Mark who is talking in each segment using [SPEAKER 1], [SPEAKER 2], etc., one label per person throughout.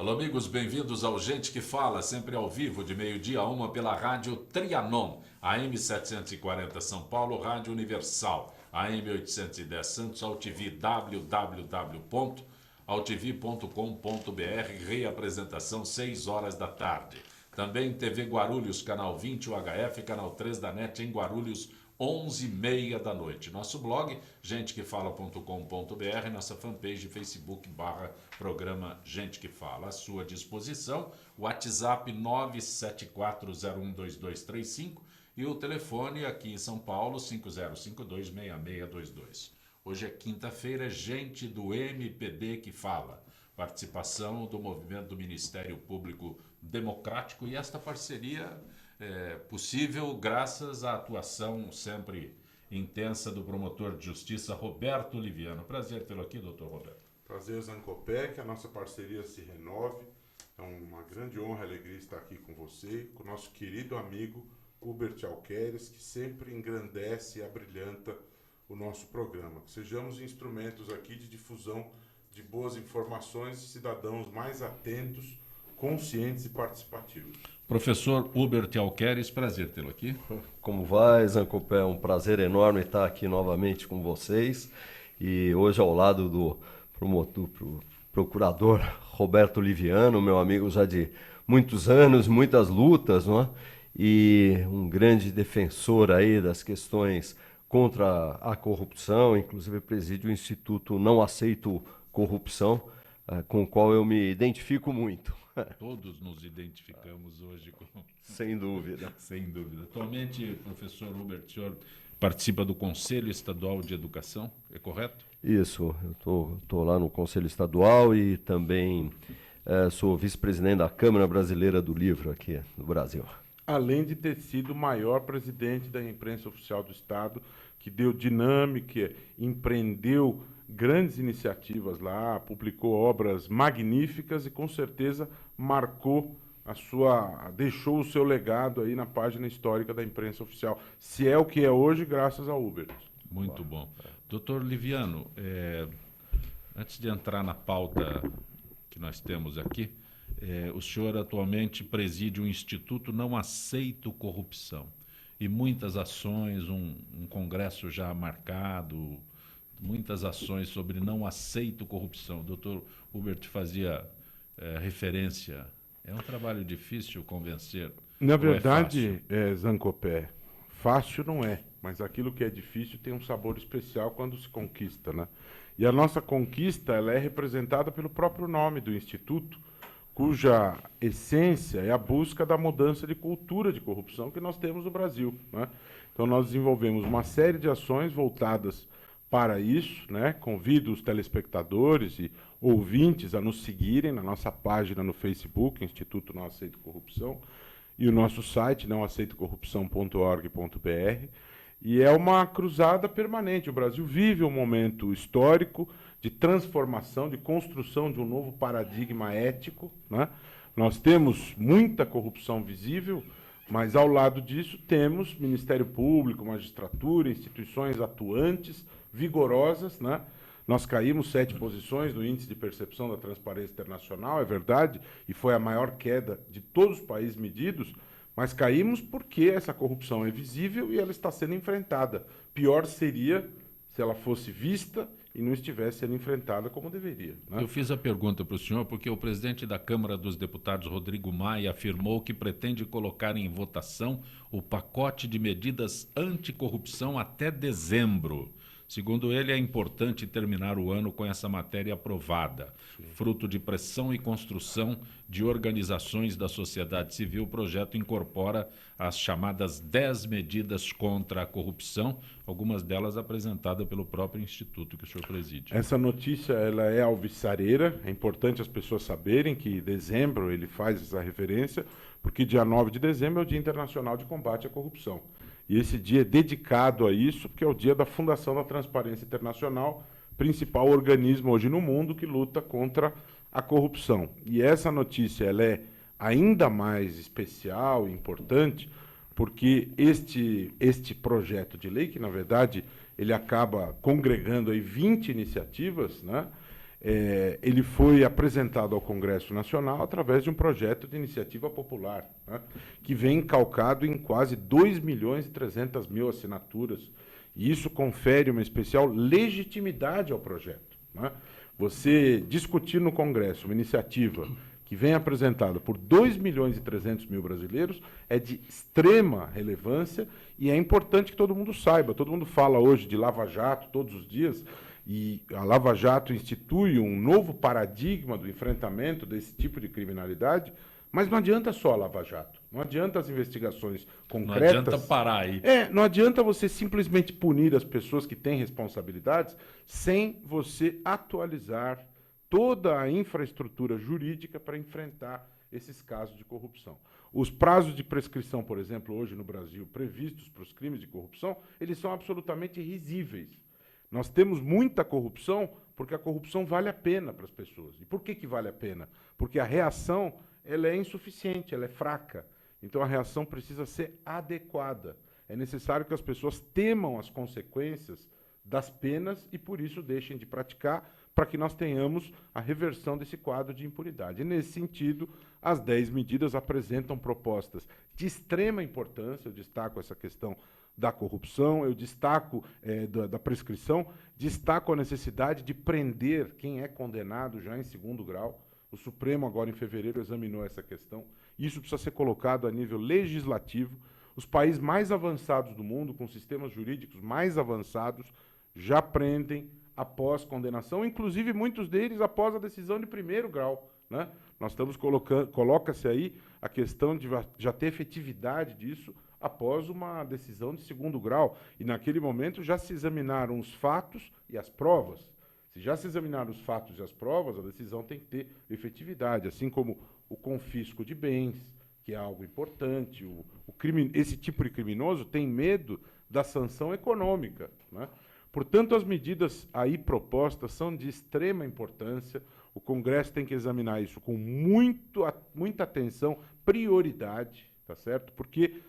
[SPEAKER 1] Alô, amigos, bem-vindos ao Gente que Fala, sempre ao vivo, de meio-dia a 1 pela rádio Trianon, AM 740 São Paulo, Rádio Universal, AM 810 Santos, AltV, www.altv.com.br, reapresentação 6 horas da tarde. Também TV Guarulhos, canal 20 UHF, canal 3 da NET em Guarulhos, 11h30 da noite. Nosso blog, gentequefala.com.br, nossa fanpage Facebook /programa Gente que Fala. À sua disposição, WhatsApp 974012235 e o telefone aqui em São Paulo, 50526622. Hoje é quinta-feira, gente do MPD que fala. Participação do movimento do Ministério Público Democrático e esta parceria possível graças à atuação sempre intensa do promotor de justiça Roberto Liviano. Prazer tê-lo aqui, doutor Roberto.
[SPEAKER 2] Prazer, Zancopé, que a nossa parceria se renove. É uma grande honra e alegria estar aqui com você, com o nosso querido amigo Hubert Alqueires, que sempre engrandece e abrilhanta o nosso programa. Que sejamos instrumentos aqui de difusão de boas informações e cidadãos mais atentos, conscientes e participativos.
[SPEAKER 1] Professor Hubert Alqueires, prazer tê-lo aqui.
[SPEAKER 3] Como vai, Zancopé? É um prazer enorme estar aqui novamente com vocês. E hoje ao lado do procurador Roberto Liviano, meu amigo já de muitos anos, muitas lutas, não é? E um grande defensor aí das questões contra a corrupção, inclusive preside o Instituto Não Aceito Corrupção, com o qual eu me identifico muito.
[SPEAKER 1] Todos nos identificamos hoje com...
[SPEAKER 3] Sem dúvida.
[SPEAKER 1] Sem dúvida. Atualmente, professor Hubert, o senhor participa do Conselho Estadual de Educação, é correto?
[SPEAKER 3] Isso, eu estou lá no Conselho Estadual e também sou vice-presidente da Câmara Brasileira do Livro aqui no Brasil.
[SPEAKER 2] Além de ter sido o maior presidente da imprensa oficial do Estado, que deu dinâmica, empreendeu grandes iniciativas lá, publicou obras magníficas e com certeza deixou o seu legado aí na página histórica da imprensa oficial. Se é o que é hoje, graças ao Hubert.
[SPEAKER 1] Muito bom. Doutor Liviano, antes de entrar na pauta que nós temos aqui, o senhor atualmente preside um Instituto Não Aceito Corrupção. E muitas ações, um congresso já marcado, muitas ações sobre não aceito corrupção. O doutor Hubert fazia referência. É um trabalho difícil convencer?
[SPEAKER 2] Na verdade, Zancopé, fácil não é, mas aquilo que é difícil tem um sabor especial quando se conquista, né? E a nossa conquista ela é representada pelo próprio nome do Instituto, cuja essência é a busca da mudança de cultura de corrupção que nós temos no Brasil, né? Então nós desenvolvemos uma série de ações voltadas para isso, né? Convido os telespectadores e ouvintes a nos seguirem na nossa página no Facebook, Instituto Não Aceito Corrupção, e o nosso site, nãoaceitocorrupção.org.br. E é uma cruzada permanente. O Brasil vive um momento histórico de transformação, de construção de um novo paradigma ético, né? Nós temos muita corrupção visível, mas ao lado disso temos Ministério Público, magistratura, instituições atuantes, vigorosas, né? Nós caímos 7 posições no índice de percepção da transparência internacional, é verdade, e foi a maior queda de todos os países medidos, mas caímos porque essa corrupção é visível e ela está sendo enfrentada. Pior seria se ela fosse vista e não estivesse sendo enfrentada como deveria, né?
[SPEAKER 1] Eu fiz a pergunta para o senhor porque o presidente da Câmara dos Deputados, Rodrigo Maia, afirmou que pretende colocar em votação o pacote de medidas anticorrupção até dezembro. Segundo ele, é importante terminar o ano com essa matéria aprovada. Sim. Fruto de pressão e construção de organizações da sociedade civil, o projeto incorpora as chamadas 10 medidas contra a corrupção, algumas delas apresentadas pelo próprio Instituto que o senhor preside.
[SPEAKER 2] Essa notícia ela é alvissareira, é importante as pessoas saberem que em dezembro ele faz essa referência, porque dia 9 de dezembro é o Dia Internacional de Combate à Corrupção. E esse dia é dedicado a isso, porque é o dia da Fundação da Transparência Internacional, principal organismo hoje no mundo que luta contra a corrupção. E essa notícia ela é ainda mais especial e importante, porque este projeto de lei, que na verdade ele acaba congregando aí 20 iniciativas, né, ele foi apresentado ao Congresso Nacional através de um projeto de iniciativa popular, né, que vem calcado em quase 2.300.000 assinaturas. E isso confere uma especial legitimidade ao projeto, né? Você discutir no Congresso uma iniciativa que vem apresentada por 2.300.000 brasileiros é de extrema relevância e é importante que todo mundo saiba. Todo mundo fala hoje de Lava Jato todos os dias, e a Lava Jato institui um novo paradigma do enfrentamento desse tipo de criminalidade, mas não adianta só a Lava Jato, não adianta as investigações concretas.
[SPEAKER 1] Não adianta parar aí.
[SPEAKER 2] Não adianta você simplesmente punir as pessoas que têm responsabilidades sem você atualizar toda a infraestrutura jurídica para enfrentar esses casos de corrupção. Os prazos de prescrição, por exemplo, hoje no Brasil, previstos para os crimes de corrupção, eles são absolutamente risíveis. Nós temos muita corrupção porque a corrupção vale a pena para as pessoas. E por que vale a pena? Porque a reação ela é insuficiente, ela é fraca. Então a reação precisa ser adequada. É necessário que as pessoas temam as consequências das penas e por isso deixem de praticar, para que nós tenhamos a reversão desse quadro de impunidade. E, nesse sentido, as 10 medidas apresentam propostas de extrema importância. Eu destaco essa questão da corrupção, eu destaco da prescrição, destaco a necessidade de prender quem é condenado já em segundo grau. O Supremo, agora em fevereiro, examinou essa questão. Isso precisa ser colocado a nível legislativo. Os países mais avançados do mundo, com sistemas jurídicos mais avançados, já prendem após condenação, inclusive muitos deles após a decisão de primeiro grau, né? Nós estamos coloca-se aí a questão de já ter efetividade disso após uma decisão de segundo grau. E naquele momento já se examinaram os fatos e as provas. Se já se examinaram os fatos e as provas, a decisão tem que ter efetividade, assim como o confisco de bens, que é algo importante. Esse tipo de criminoso tem medo da sanção econômica, né? Portanto, as medidas aí propostas são de extrema importância. O Congresso tem que examinar isso com muita atenção, prioridade, tá certo? Porque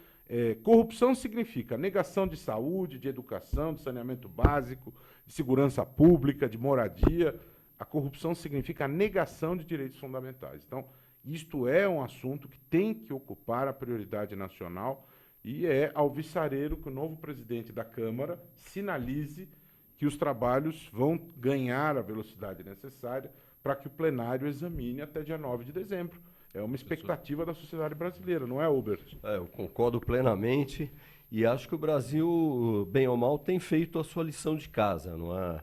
[SPEAKER 2] corrupção significa negação de saúde, de educação, de saneamento básico, de segurança pública, de moradia. A corrupção significa a negação de direitos fundamentais. Então, isto é um assunto que tem que ocupar a prioridade nacional. E é alvissareiro que o novo presidente da Câmara sinalize que os trabalhos vão ganhar a velocidade necessária para que o plenário examine até dia 9 de dezembro. É uma expectativa da sociedade brasileira, não é, Hubert?
[SPEAKER 3] Eu concordo plenamente e acho que o Brasil, bem ou mal, tem feito a sua lição de casa, não é,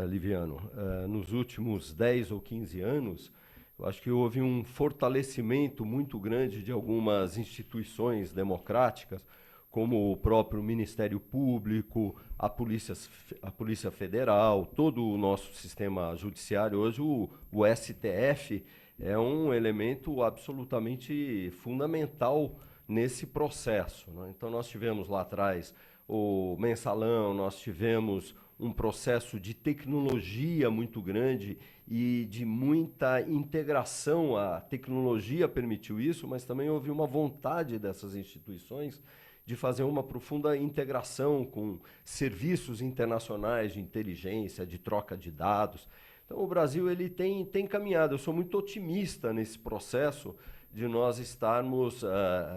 [SPEAKER 3] Liviano? Nos últimos 10 ou 15 anos, eu acho que houve um fortalecimento muito grande de algumas instituições democráticas, como o próprio Ministério Público, a Polícia Federal, todo o nosso sistema judiciário. Hoje o STF é um elemento absolutamente fundamental nesse processo, né? Então nós tivemos lá atrás o mensalão, nós tivemos um processo de tecnologia muito grande e de muita integração. A tecnologia permitiu isso, mas também houve uma vontade dessas instituições de fazer uma profunda integração com serviços internacionais de inteligência, de troca de dados. Então o Brasil ele tem caminhado. Eu sou muito otimista nesse processo de nós estarmos,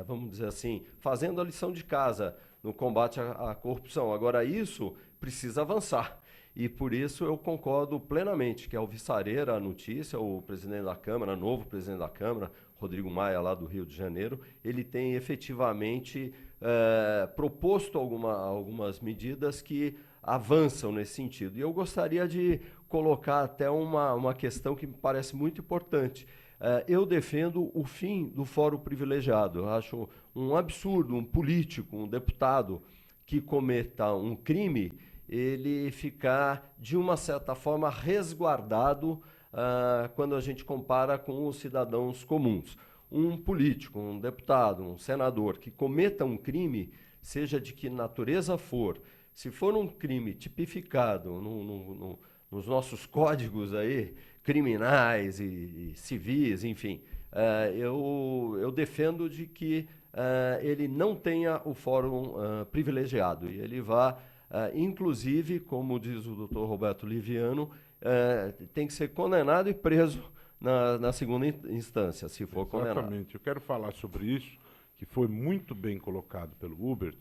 [SPEAKER 3] vamos dizer assim, fazendo a lição de casa no combate à corrupção. Agora, isso precisa avançar. E por isso eu concordo plenamente que é alvissareira a notícia. O presidente da Câmara, novo presidente da Câmara, Rodrigo Maia, lá do Rio de Janeiro, ele tem efetivamente proposto algumas medidas que avançam nesse sentido. E eu gostaria de colocar até uma questão que me parece muito importante. Eu defendo o fim do fórum privilegiado. Eu acho um absurdo um político, um deputado que cometa um crime, ele ficar, de uma certa forma, resguardado quando a gente compara com os cidadãos comuns. Um político, um deputado, um senador que cometa um crime, seja de que natureza for, se for um crime tipificado nos nossos códigos aí, criminais e civis, enfim, eu defendo de que ele não tenha o fórum privilegiado e ele vá Inclusive, como diz o doutor Roberto Liviano, tem que ser condenado e preso na segunda instância, se for condenado.
[SPEAKER 2] Exatamente. Eu quero falar sobre isso, que foi muito bem colocado pelo Hubert.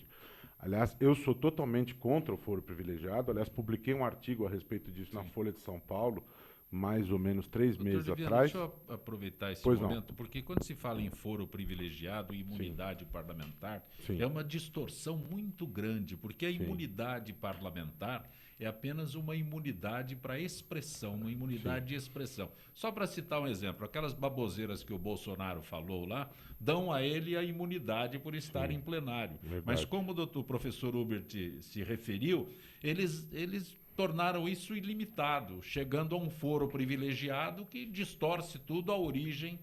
[SPEAKER 2] Aliás, eu sou totalmente contra o foro privilegiado. Aliás, publiquei um artigo a respeito disso na Folha de São Paulo, mais ou menos 3 meses atrás.
[SPEAKER 1] Deixa eu aproveitar esse
[SPEAKER 2] Pois
[SPEAKER 1] momento,
[SPEAKER 2] não.
[SPEAKER 1] porque quando se fala em foro privilegiado e imunidade parlamentar,
[SPEAKER 2] Sim.
[SPEAKER 1] é uma distorção muito grande, porque a imunidade parlamentar é apenas uma imunidade para expressão, uma imunidade de expressão. Só para citar um exemplo, aquelas baboseiras que o Bolsonaro falou lá, dão a ele a imunidade por estar em plenário.
[SPEAKER 2] Verdade.
[SPEAKER 1] Mas como o professor Hubert se referiu, eles tornaram isso ilimitado, chegando a um foro privilegiado que distorce tudo a origem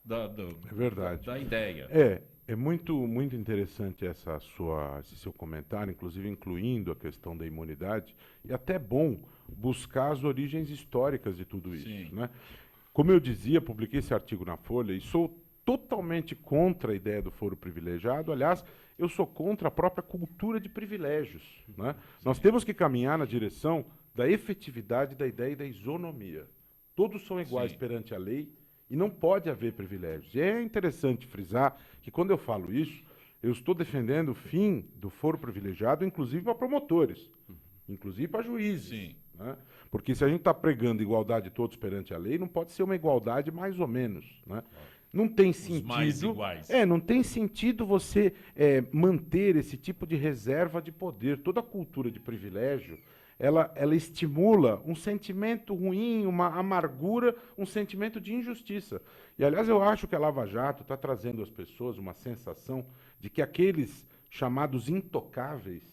[SPEAKER 2] É verdade.
[SPEAKER 1] da ideia.
[SPEAKER 2] É muito interessante esse seu comentário, inclusive incluindo a questão da imunidade, e até bom buscar as origens históricas de tudo isso.
[SPEAKER 1] Sim.
[SPEAKER 2] Né? Como eu dizia, publiquei esse artigo na Folha e sou totalmente contra a ideia do foro privilegiado. Aliás, eu sou contra a própria cultura de privilégios. Né? Nós temos que caminhar na direção da efetividade da ideia da isonomia. Todos são iguais perante a lei e não pode haver privilégios. E é interessante frisar que quando eu falo isso, eu estou defendendo o fim do foro privilegiado, inclusive para promotores, inclusive para juízes.
[SPEAKER 1] Sim.
[SPEAKER 2] Né? Porque se a gente está pregando igualdade de todos perante a lei, não pode ser uma igualdade mais ou menos. Né? Não tem sentido.
[SPEAKER 1] Mais iguais.
[SPEAKER 2] Não tem sentido você manter esse tipo de reserva de poder. Toda a cultura de privilégio, ela estimula um sentimento ruim, uma amargura, um sentimento de injustiça. E, aliás, eu acho que a Lava Jato está trazendo às pessoas uma sensação de que aqueles chamados intocáveis,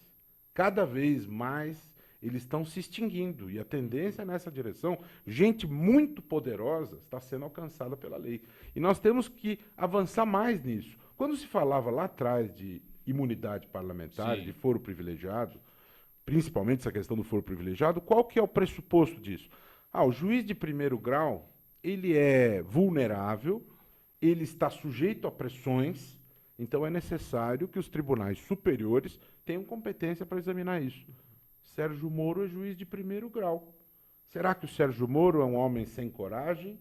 [SPEAKER 2] cada vez mais eles estão se extinguindo. E a tendência é nessa direção. Gente muito poderosa está sendo alcançada pela lei. E nós temos que avançar mais nisso. Quando se falava lá atrás de imunidade parlamentar, de foro privilegiado, principalmente essa questão do foro privilegiado, qual que é o pressuposto disso? O juiz de primeiro grau, ele é vulnerável, ele está sujeito a pressões, então é necessário que os tribunais superiores tenham competência para examinar isso. Sérgio Moro é juiz de primeiro grau. Será que o Sérgio Moro é um homem sem coragem?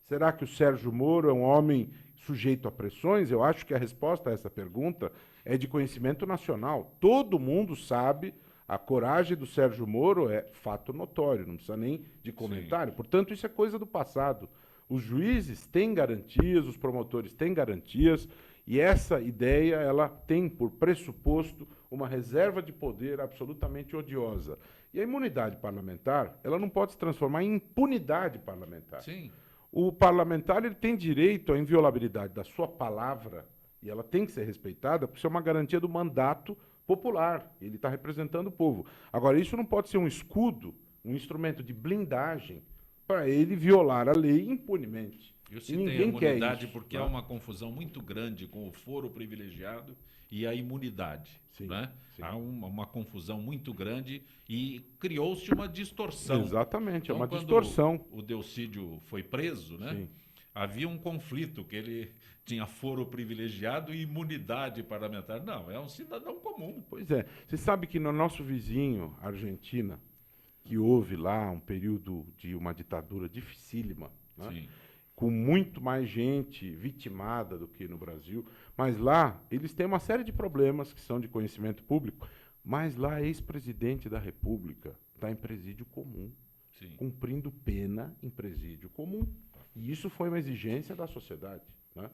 [SPEAKER 2] Será que o Sérgio Moro é um homem sujeito a pressões? Eu acho que a resposta a essa pergunta é de conhecimento nacional. Todo mundo sabe. A coragem do Sérgio Moro é fato notório, não precisa nem de comentário. Portanto, isso é coisa do passado. Os juízes têm garantias, os promotores têm garantias, e essa ideia ela tem por pressuposto uma reserva de poder absolutamente odiosa. E a imunidade parlamentar, ela não pode se transformar em impunidade parlamentar.
[SPEAKER 1] Sim.
[SPEAKER 2] O parlamentar ele tem direito à inviolabilidade da sua palavra, e ela tem que ser respeitada, porque isso é uma garantia do mandato popular, ele está representando o povo. Agora, isso não pode ser um escudo, um instrumento de blindagem para ele violar a lei impunemente.
[SPEAKER 1] Eu
[SPEAKER 2] E
[SPEAKER 1] citei a
[SPEAKER 2] ninguém quer
[SPEAKER 1] imunidade
[SPEAKER 2] isso,
[SPEAKER 1] porque
[SPEAKER 2] né?
[SPEAKER 1] há uma confusão muito grande com o foro privilegiado e a imunidade.
[SPEAKER 2] Sim,
[SPEAKER 1] Né?
[SPEAKER 2] sim.
[SPEAKER 1] Há uma confusão muito grande e criou-se uma distorção.
[SPEAKER 2] Exatamente, é uma
[SPEAKER 1] quando
[SPEAKER 2] distorção.
[SPEAKER 1] O Delcídio foi preso, né?
[SPEAKER 2] Sim.
[SPEAKER 1] Havia um conflito, que ele tinha foro privilegiado e imunidade parlamentar. Não, é um cidadão comum.
[SPEAKER 2] Pois é. Você sabe que no nosso vizinho, Argentina, que houve lá um período de uma ditadura dificílima, né?
[SPEAKER 1] Sim.
[SPEAKER 2] Com muito mais gente vitimada do que no Brasil, mas lá eles têm uma série de problemas que são de conhecimento público, mas lá ex-presidente da República está em presídio comum,
[SPEAKER 1] Sim.
[SPEAKER 2] cumprindo pena em presídio comum. E isso foi uma exigência da sociedade. Né?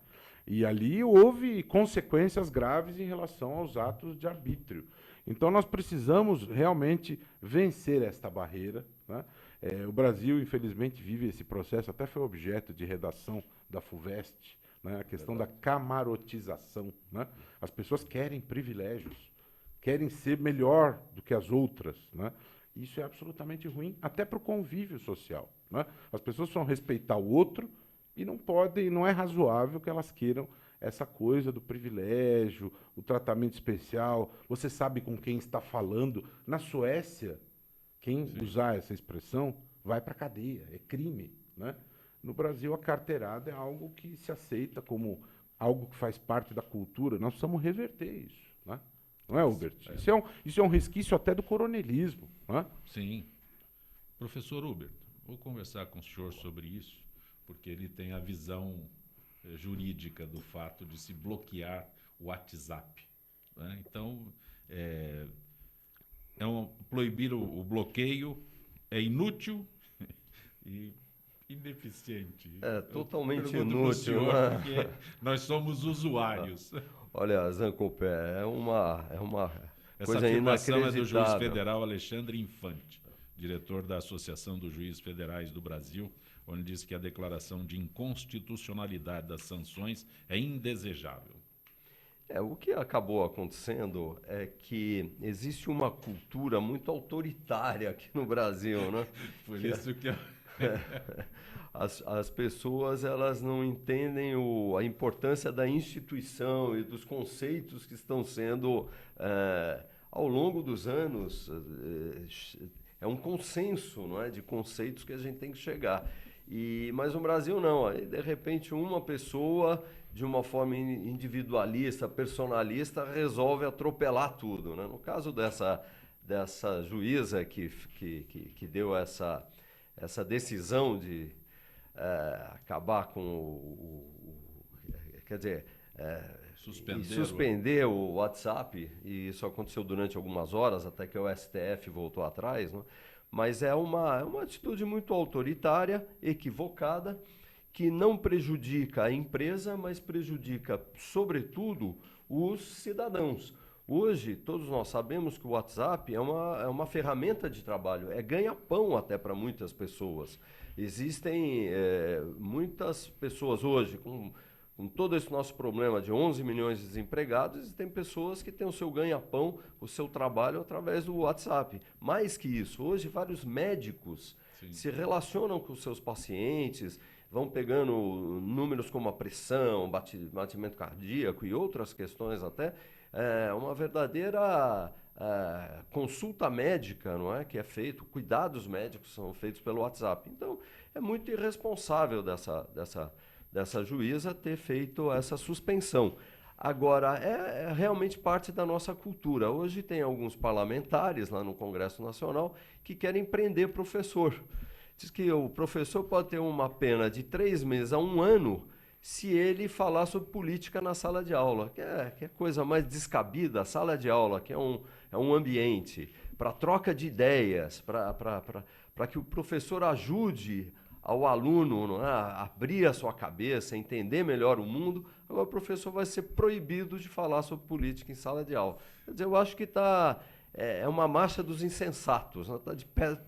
[SPEAKER 2] E ali houve consequências graves em relação aos atos de arbítrio. Então nós precisamos realmente vencer esta barreira. Né? O Brasil, infelizmente, vive esse processo, até foi objeto de redação da FUVEST, né? A questão da camarotização. Né? As pessoas querem privilégios, querem ser melhor do que as outras. Né? Isso é absolutamente ruim, até para o convívio social. Né? As pessoas precisam respeitar o outro e não é razoável que elas queiram essa coisa do privilégio, o tratamento especial. Você sabe com quem está falando. Na Suécia, quem usar essa expressão vai para a cadeia, é crime. Né? No Brasil, a carteirada é algo que se aceita como algo que faz parte da cultura. Nós precisamos reverter isso. Né? não é, Hubert? Isso é um resquício até do coronelismo. Não é?
[SPEAKER 1] Sim. Professor Hubert, vou conversar com o senhor sobre isso, porque ele tem a visão jurídica do fato de se bloquear o WhatsApp. Né? Então, proibir o bloqueio é inútil e ineficiente.
[SPEAKER 3] É totalmente
[SPEAKER 1] Eu
[SPEAKER 3] inútil.
[SPEAKER 1] senhor,
[SPEAKER 3] Né?
[SPEAKER 1] porque nós somos usuários.
[SPEAKER 3] Olha, Zancopé, é uma
[SPEAKER 1] Essa
[SPEAKER 3] coisa
[SPEAKER 1] afirmação é do juiz
[SPEAKER 3] inacreditável.
[SPEAKER 1] federal Alexandre Infante, diretor da Associação dos Juízes Federais do Brasil, onde diz que a declaração de inconstitucionalidade das sanções é indesejável.
[SPEAKER 3] O que acabou acontecendo é que existe uma cultura muito autoritária aqui no Brasil, né?
[SPEAKER 1] Por isso que
[SPEAKER 3] as pessoas elas não entendem a importância da instituição e dos conceitos que estão sendo, ao longo dos anos, é um consenso, não é, de conceitos que a gente tem que chegar. Mas no Brasil não, aí de repente uma pessoa, de uma forma individualista, personalista, resolve atropelar tudo. Né? No caso dessa juíza que deu essa decisão de acabar com quer dizer, suspender o WhatsApp, e isso aconteceu durante algumas horas, até que o STF voltou atrás, né? Mas é uma atitude muito autoritária, equivocada, que não prejudica a empresa, mas prejudica, sobretudo, os cidadãos. Hoje, todos nós sabemos que o WhatsApp é uma ferramenta de trabalho, é ganha-pão até para muitas pessoas. Existem muitas pessoas hoje, com todo esse nosso problema de 11 milhões de desempregados, existem pessoas que têm o seu ganha-pão, o seu trabalho através do WhatsApp. Mais que isso, hoje vários médicos se relacionam com os seus pacientes, vão pegando números como a pressão, batimento cardíaco e outras questões até, uma verdadeira consulta médica, não é, que é feito, cuidados médicos são feitos pelo WhatsApp. Então, é muito irresponsável dessa juíza ter feito essa suspensão. Agora, é realmente parte da nossa cultura. Hoje tem alguns parlamentares lá no Congresso Nacional que querem prender professor. Diz que o professor pode ter uma pena de 3 meses a 1 ano se ele falar sobre política na sala de aula, que é coisa mais descabida. A sala de aula, que é um ambiente para troca de ideias, para que o professor ajude ao aluno, não é, a abrir a sua cabeça, entender melhor o mundo. Agora o professor vai ser proibido de falar sobre política em sala de aula. Quer dizer, eu acho que é uma marcha dos insensatos, está de pé,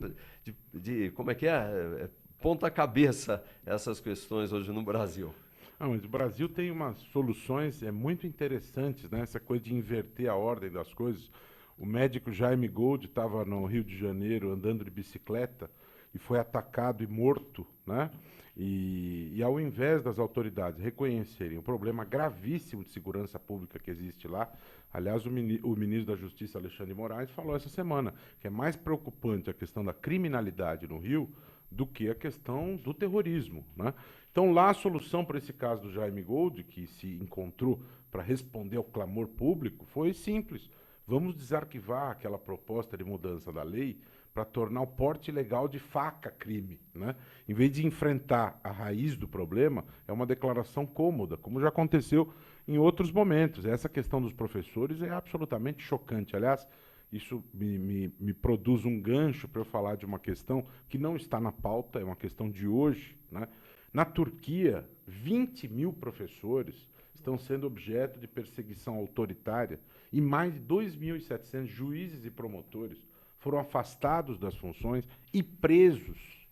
[SPEAKER 3] como é que é? Ponta cabeça essas questões hoje no Brasil.
[SPEAKER 2] Mas o Brasil tem umas soluções muito interessantes, né? Essa coisa de inverter a ordem das coisas. O médico Jaime Gold estava no Rio de Janeiro andando de bicicleta e foi atacado e morto, né? E ao invés das autoridades reconhecerem o problema gravíssimo de segurança pública que existe lá, aliás, o ministro da Justiça, Alexandre de Moraes, falou essa semana que é mais preocupante a questão da criminalidade no Rio do que a questão do terrorismo, né? Então, lá a solução para esse caso do Jaime Gold, que se encontrou para responder ao clamor público, foi simples. Vamos desarquivar aquela proposta de mudança da lei para tornar o porte ilegal de faca crime, né? Em vez de enfrentar a raiz do problema, é uma declaração cômoda, como já aconteceu em outros momentos. Essa questão dos professores é absolutamente chocante. Aliás, isso me produz um gancho para eu falar de uma questão que não está na pauta, é uma questão de hoje, né? Na Turquia, 20 mil professores estão sendo objeto de perseguição autoritária e mais de 2.700 juízes e promotores foram afastados das funções e presos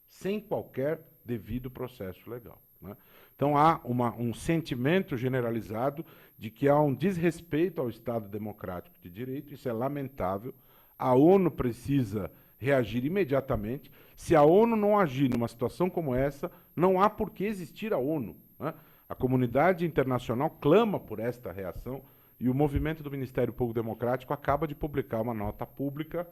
[SPEAKER 2] sem qualquer devido processo legal, né? Então há um sentimento generalizado de que há um desrespeito ao Estado democrático de direito, isso é lamentável. A ONU precisa reagir imediatamente. Se a ONU não agir numa situação como essa, não há por que existir a ONU, né? A comunidade internacional clama por esta reação e o movimento do Ministério Público Democrático acaba de publicar uma nota pública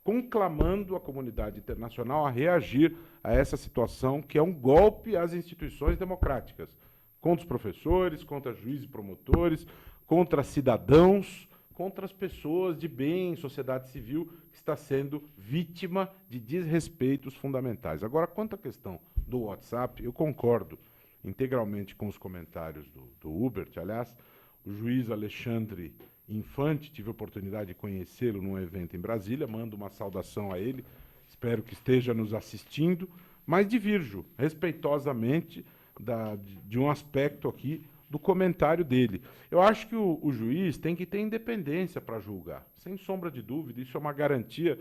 [SPEAKER 2] conclamando a comunidade internacional a reagir a essa situação que é um golpe às instituições democráticas, contra os professores, contra juízes e promotores, contra cidadãos, contra as pessoas de bem, sociedade civil, que está sendo vítima de desrespeitos fundamentais. Agora, quanto à questão do WhatsApp, eu concordo integralmente com os comentários do Hubert. Aliás, o juiz Alexandre Infante, tive a oportunidade de conhecê-lo num evento em Brasília, mando uma saudação a ele, espero que esteja nos assistindo, mas divirjo respeitosamente de um aspecto aqui do comentário dele. Eu acho que o juiz tem que ter independência para julgar, sem sombra de dúvida, isso é uma garantia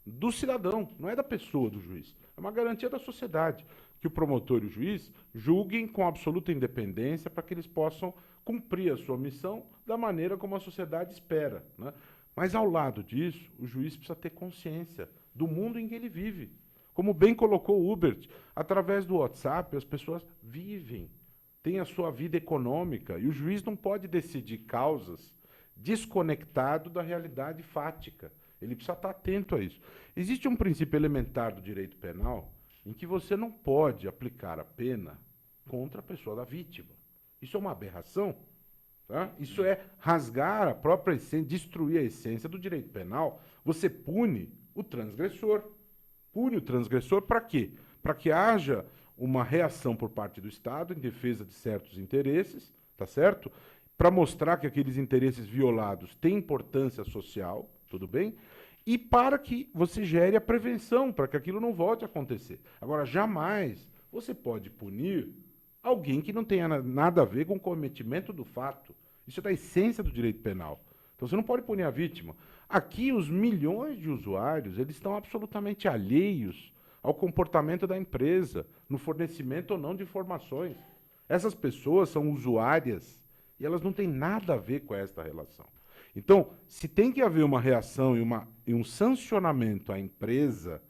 [SPEAKER 2] do cidadão, não é da pessoa do juiz, é uma garantia da sociedade, que o promotor e o juiz julguem com absoluta independência para que eles possam cumprir a sua missão da maneira como a sociedade espera, né? Mas, ao lado disso, o juiz precisa ter consciência do mundo em que ele vive. Como bem colocou o Hubert, através do WhatsApp, as pessoas vivem, têm a sua vida econômica, e o juiz não pode decidir causas desconectado da realidade fática. Ele precisa estar atento a isso. Existe um princípio elementar do direito penal em que você não pode aplicar a pena contra a pessoa da vítima. Isso é uma aberração. Tá? Isso é rasgar a própria essência, destruir a essência do direito penal. Você pune o transgressor. Pune o transgressor para quê? Para que haja uma reação por parte do Estado em defesa de certos interesses, tá certo? Para mostrar que aqueles interesses violados têm importância social, tudo bem? E para que você gere a prevenção, para que aquilo não volte a acontecer. Agora, jamais você pode punir alguém que não tenha nada a ver com o cometimento do fato. Isso é da essência do direito penal. Então, você não pode punir a vítima. Aqui, os milhões de usuários, eles estão absolutamente alheios ao comportamento da empresa, no fornecimento ou não de informações. Essas pessoas são usuárias e elas não têm nada a ver com esta relação. Então, se tem que haver uma reação e um sancionamento à empresa,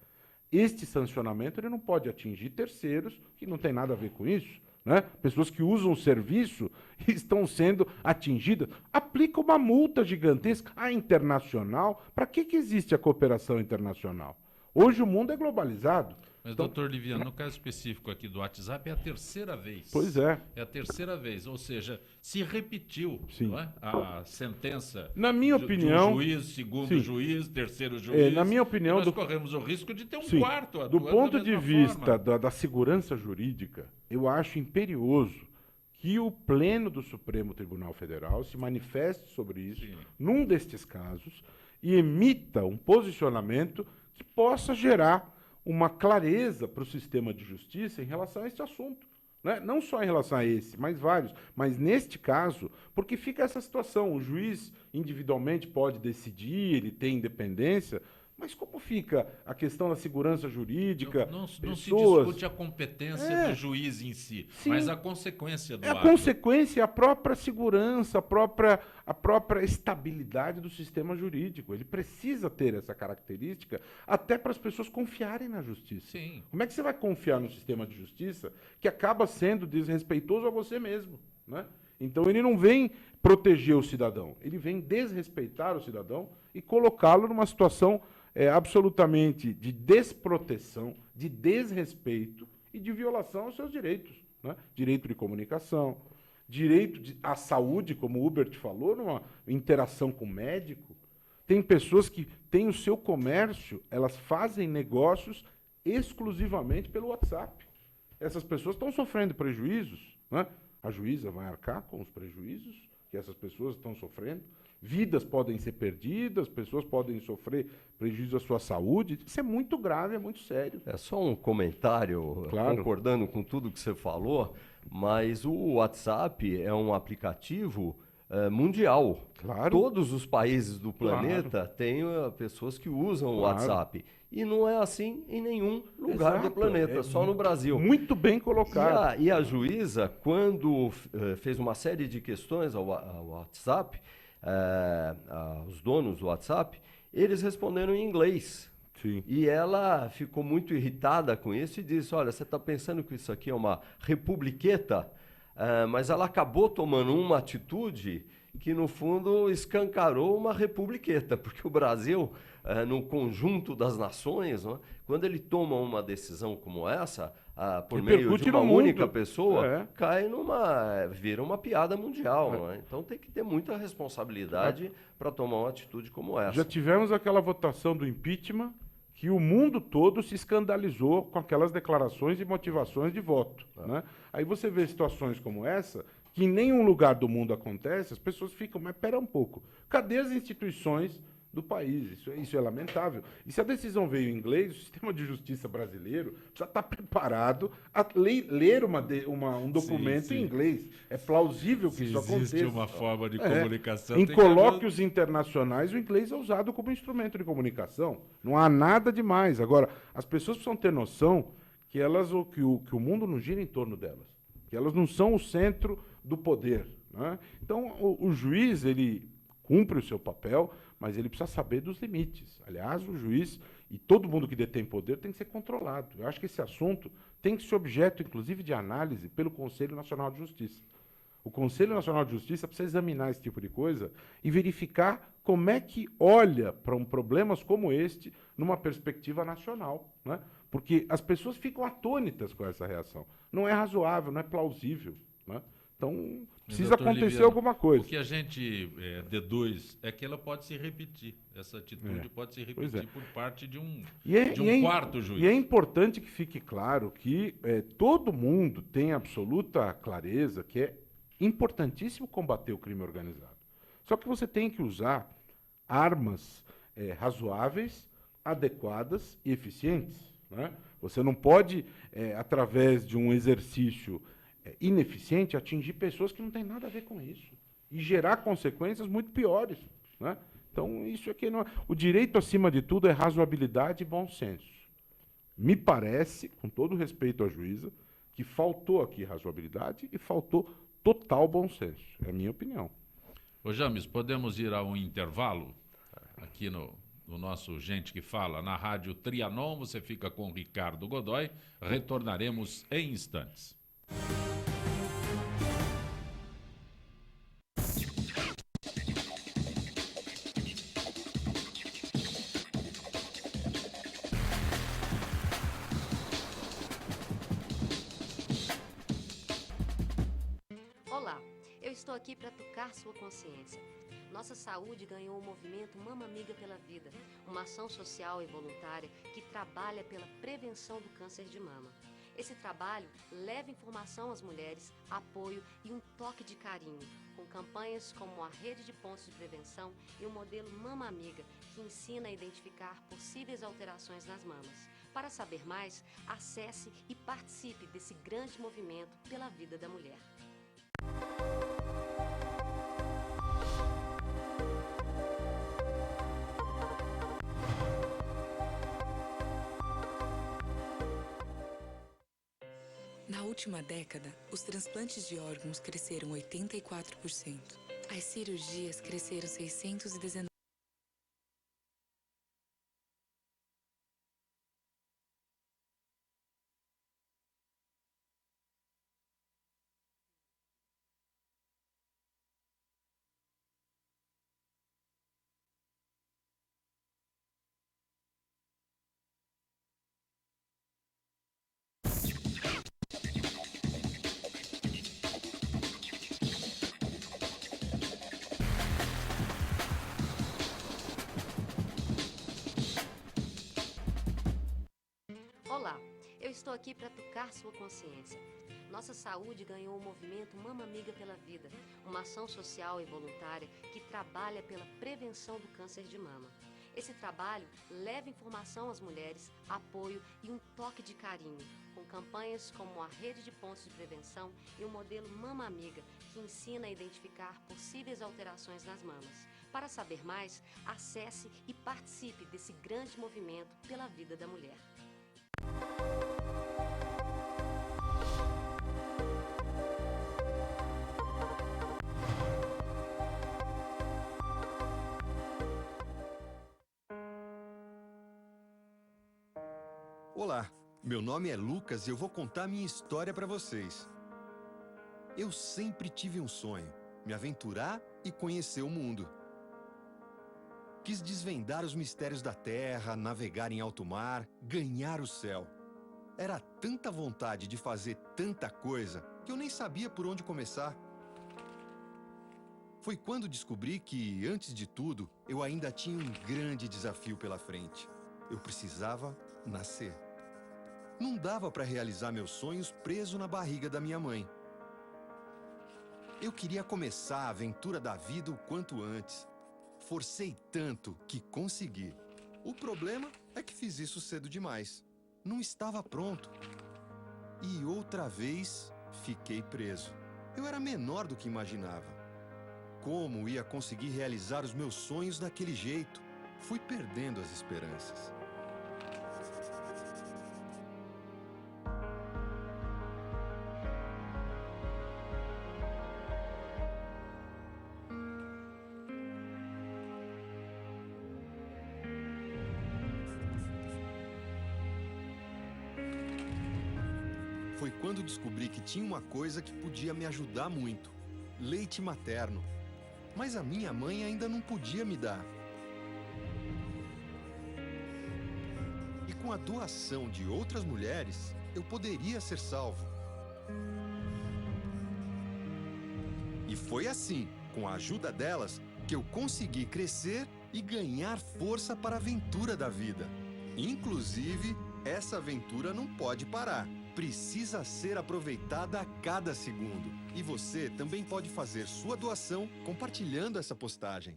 [SPEAKER 2] este sancionamento ele não pode atingir terceiros que não tem nada a ver com isso. Né? Pessoas que usam o serviço estão sendo atingidas. Aplica uma multa gigantesca à internacional. Para que existe a cooperação internacional? Hoje o mundo é globalizado.
[SPEAKER 1] Mas,
[SPEAKER 2] então,
[SPEAKER 1] doutor Liviano, no caso específico aqui do WhatsApp, é a terceira vez.
[SPEAKER 2] Pois é.
[SPEAKER 1] É a terceira vez, ou seja, se repetiu, não é? A sentença
[SPEAKER 2] na minha opinião,
[SPEAKER 1] de um juiz, segundo
[SPEAKER 2] sim,
[SPEAKER 1] juiz, terceiro juiz.
[SPEAKER 2] Na minha opinião,
[SPEAKER 1] nós corremos o risco de ter um
[SPEAKER 2] sim,
[SPEAKER 1] quarto atuando
[SPEAKER 2] do ponto
[SPEAKER 1] da
[SPEAKER 2] de
[SPEAKER 1] mesma
[SPEAKER 2] vista
[SPEAKER 1] forma.
[SPEAKER 2] da segurança jurídica, eu acho imperioso que o Pleno do Supremo Tribunal Federal se manifeste sobre isso,
[SPEAKER 1] Sim,
[SPEAKER 2] num destes casos, e emita um posicionamento que possa gerar uma clareza para o sistema de justiça em relação a este assunto. Né? Não só em relação a esse, mas vários. Mas neste caso, porque fica essa situação, o juiz individualmente pode decidir, ele tem independência, mas como fica a questão da segurança jurídica?
[SPEAKER 1] Não se
[SPEAKER 2] pessoas...
[SPEAKER 1] discute a competência do juiz em si,
[SPEAKER 2] Sim,
[SPEAKER 1] mas a consequência do
[SPEAKER 2] a
[SPEAKER 1] ato.
[SPEAKER 2] consequência, a própria segurança, a própria estabilidade do sistema jurídico. Ele precisa ter essa característica até para as pessoas confiarem na justiça.
[SPEAKER 1] Sim.
[SPEAKER 2] Como é que você vai confiar no sistema de justiça que acaba sendo desrespeitoso a você mesmo? Né? Então ele não vem proteger o cidadão, ele vem desrespeitar o cidadão e colocá-lo numa situação absolutamente de desproteção, de desrespeito e de violação aos seus direitos. Né? Direito de comunicação, direito à saúde, como o Hubert falou, numa interação com o médico. Tem pessoas que têm o seu comércio, elas fazem negócios exclusivamente pelo WhatsApp. Essas pessoas estão sofrendo prejuízos. Né? A juíza vai arcar com os prejuízos que essas pessoas estão sofrendo. Vidas podem ser perdidas, pessoas podem sofrer prejuízo à sua saúde. Isso é muito grave, é muito sério.
[SPEAKER 3] É só um comentário,
[SPEAKER 2] claro,
[SPEAKER 3] concordando com tudo que você falou, mas o WhatsApp é um aplicativo mundial.
[SPEAKER 2] Claro.
[SPEAKER 3] Todos os países do planeta têm pessoas que usam o WhatsApp. E não é assim em nenhum lugar do planeta, só no Brasil.
[SPEAKER 2] Muito bem colocado.
[SPEAKER 3] E a juíza, quando fez uma série de questões ao WhatsApp, aos donos do WhatsApp, eles responderam em inglês.
[SPEAKER 2] Sim.
[SPEAKER 3] E ela ficou muito irritada com isso e disse, olha, você está pensando que isso aqui é uma republiqueta? Mas ela acabou tomando uma atitude que no fundo escancarou uma republiqueta, porque o Brasil, no conjunto das nações, não é? Quando ele toma uma decisão como essa, por meio de uma única pessoa, vira uma piada mundial. Não é? Então tem que ter muita responsabilidade para tomar uma atitude como essa.
[SPEAKER 2] Já tivemos aquela votação do impeachment, que o mundo todo se escandalizou com aquelas declarações e motivações de voto. Né? Aí você vê situações como essa, que em nenhum lugar do mundo acontece, as pessoas ficam, mas pera um pouco, cadê as instituições do país? Isso é lamentável. E se a decisão veio em inglês, o sistema de justiça brasileiro precisa estar preparado a ler um documento em inglês. É plausível que isso aconteça.
[SPEAKER 1] Existe uma forma de comunicação.
[SPEAKER 2] Em colóquios internacionais, o inglês é usado como instrumento de comunicação. Não há nada demais. Agora, as pessoas precisam ter noção que o mundo não gira em torno delas. Que elas não são o centro do poder. Né? Então, o juiz, ele cumpre o seu papel, mas ele precisa saber dos limites. Aliás, o juiz e todo mundo que detém poder tem que ser controlado. Eu acho que esse assunto tem que ser objeto, inclusive, de análise pelo Conselho Nacional de Justiça. O Conselho Nacional de Justiça precisa examinar esse tipo de coisa e verificar como é que olha para problemas como este numa perspectiva nacional. Né? Porque as pessoas ficam atônitas com essa reação. Não é razoável, não é plausível. Né? Então, precisa acontecer alguma coisa.
[SPEAKER 1] O que a gente deduz é que ela pode se repetir. Essa atitude pode se repetir por parte de um quarto juiz.
[SPEAKER 2] E é importante que fique claro que todo mundo tem absoluta clareza que é importantíssimo combater o crime organizado. Só que você tem que usar armas razoáveis, adequadas e eficientes. Né? Você não pode, através de um exercício ineficiente, atingir pessoas que não têm nada a ver com isso e gerar consequências muito piores. Né? Então, isso aqui não é... O direito, acima de tudo, é razoabilidade e bom senso. Me parece, com todo respeito à juíza, que faltou aqui razoabilidade e faltou total bom senso. É a minha opinião.
[SPEAKER 1] Ô James, podemos ir a um intervalo aqui no nosso Gente que Fala, na Rádio Trianon. Você fica com o Ricardo Godoy. Retornaremos em instantes.
[SPEAKER 4] Olá, eu estou aqui para tocar sua consciência. Nossa saúde ganhou o movimento Mama Amiga pela Vida, uma ação social e voluntária que trabalha pela prevenção do câncer de mama. Esse trabalho leva informação às mulheres, apoio e um toque de carinho, com campanhas como a Rede de Pontos de Prevenção e o modelo Mama Amiga, que ensina a identificar possíveis alterações nas mamas. Para saber mais, acesse e participe desse grande movimento pela vida da mulher.
[SPEAKER 5] Na última década, os transplantes de órgãos cresceram 84%. As cirurgias cresceram 619%.
[SPEAKER 4] Olá, eu estou aqui para tocar sua consciência. Nossa saúde ganhou o movimento Mama Amiga pela Vida, uma ação social e voluntária que trabalha pela prevenção do câncer de mama. Esse trabalho leva informação às mulheres, apoio e um toque de carinho, com campanhas como a Rede de Pontos de Prevenção e o modelo Mama Amiga, que ensina a identificar possíveis alterações nas mamas. Para saber mais, acesse e participe desse grande movimento pela vida da mulher.
[SPEAKER 6] Olá, meu nome é Lucas e eu vou contar minha história para vocês. Eu sempre tive um sonho, me aventurar e conhecer o mundo. Quis desvendar os mistérios da terra, navegar em alto mar, ganhar o céu. Era tanta vontade de fazer tanta coisa que eu nem sabia por onde começar. Foi quando descobri que, antes de tudo, eu ainda tinha um grande desafio pela frente. Eu precisava nascer. Não dava para realizar meus sonhos preso na barriga da minha mãe. Eu queria começar a aventura da vida o quanto antes. Forcei tanto que consegui. O problema é que fiz isso cedo demais. Não estava pronto. E outra vez, fiquei preso. Eu era menor do que imaginava. Como ia conseguir realizar os meus sonhos daquele jeito? Fui perdendo as esperanças. Foi quando descobri que tinha uma coisa que podia me ajudar muito: leite materno. Mas a minha mãe ainda não podia me dar. E com a doação de outras mulheres, eu poderia ser salvo. E foi assim, com a ajuda delas, que eu consegui crescer e ganhar força para a aventura da vida. Inclusive, essa aventura não pode parar. Precisa ser aproveitada a cada segundo. E você também pode fazer sua doação compartilhando essa postagem.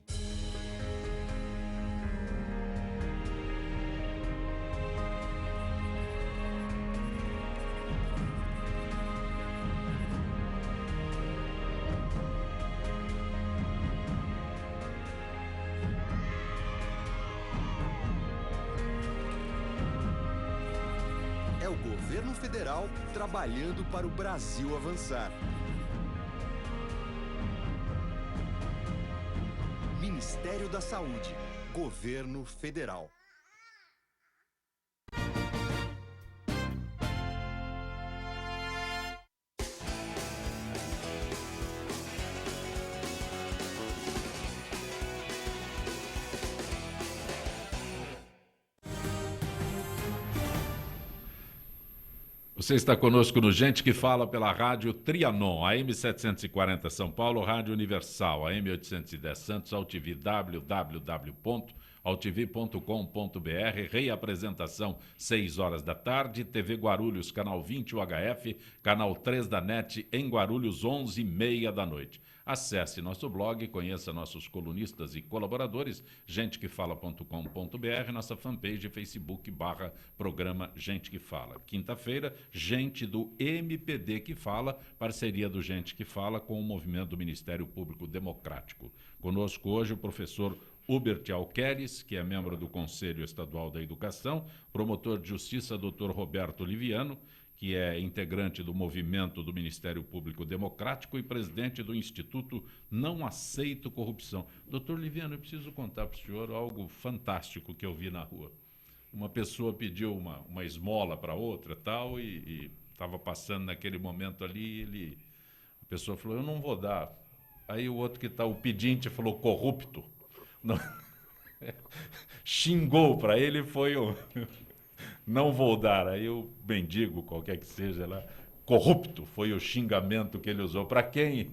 [SPEAKER 6] É o governo federal trabalhando para o Brasil avançar. Ministério da Saúde, Governo Federal.
[SPEAKER 1] Você está conosco no Gente que Fala pela Rádio Trianon, AM 740 São Paulo, Rádio Universal, AM 810 Santos, AltV, www.altv.com.br, reapresentação 6 horas da tarde, TV Guarulhos, canal 20 UHF, canal 3 da NET em Guarulhos, 11h30 da noite. Acesse nosso blog, conheça nossos colunistas e colaboradores, gentequefala.com.br, nossa fanpage Facebook/programa Gente que Fala. Quinta-feira, gente do MPD que fala, parceria do Gente que Fala com o movimento do Ministério Público Democrático. Conosco hoje o professor Hubert Alqueres, que é membro do Conselho Estadual da Educação, promotor de Justiça Dr. Roberto Liviano, que é integrante do movimento do Ministério Público Democrático e presidente do Instituto Não Aceito Corrupção. Doutor Liviano, eu preciso contar para o senhor algo fantástico que eu vi na rua. Uma pessoa pediu uma esmola para outra tal, e estava passando naquele momento ali, a pessoa falou, eu não vou dar. Aí o outro que está, o pedinte, falou, corrupto. Não. Xingou para ele, foi o... Não vou dar. Aí o mendigo, qualquer que seja lá, corrupto, foi o xingamento que ele usou. Para quem